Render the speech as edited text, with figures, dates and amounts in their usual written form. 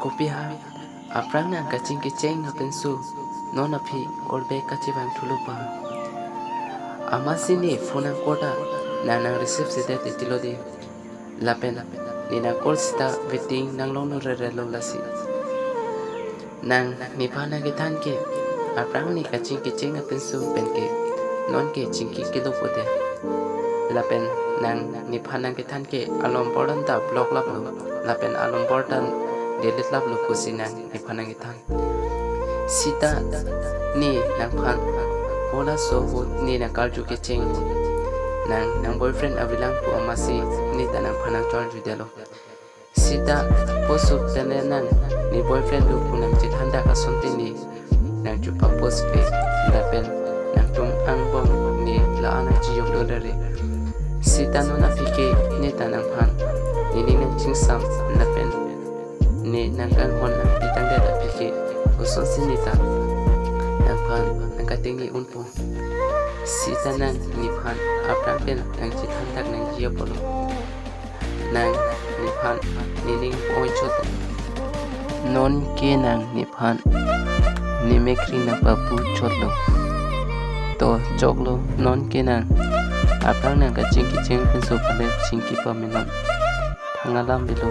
kopi ha aprang nang kacing kiceng na pensu non api orbe kacibang thulupa amasini phone kota nang receive sida titilodi lapen nina call sta waiting nang long re lasi nang nipana ke than ke aprang ni kacing kiceng na pensu penke non ke chingki kilo pote lapen nang nipana ke than ke alom pordan ta block lap lapen alom pordan delete lap lukusi nang nipana ke than sita ni nang phan ola so ni na karju ke cheng nang boyfriend abilang po amasi ni tanang phanang chol judelo sita post tene nang ni boyfriend lu punang chithanda ka sonti ni nang chupa post pe lapen nang tum ang bom ni la ana ji yog dolare sita no na pike ni tanang phan ni nang chingsam lapen ni nang kan hon na pitang da pike uson sinita nang phan nang katingi unpo sita nang ni phan aprang pen nang chithandak nang jia polo nang ni phan ni ning oi chot non ke nang ni phan ni mekri na papu chotlo to choklo non ke nang aprang nang ka chingki ching pen so pale chingki pa milam thangalam bilo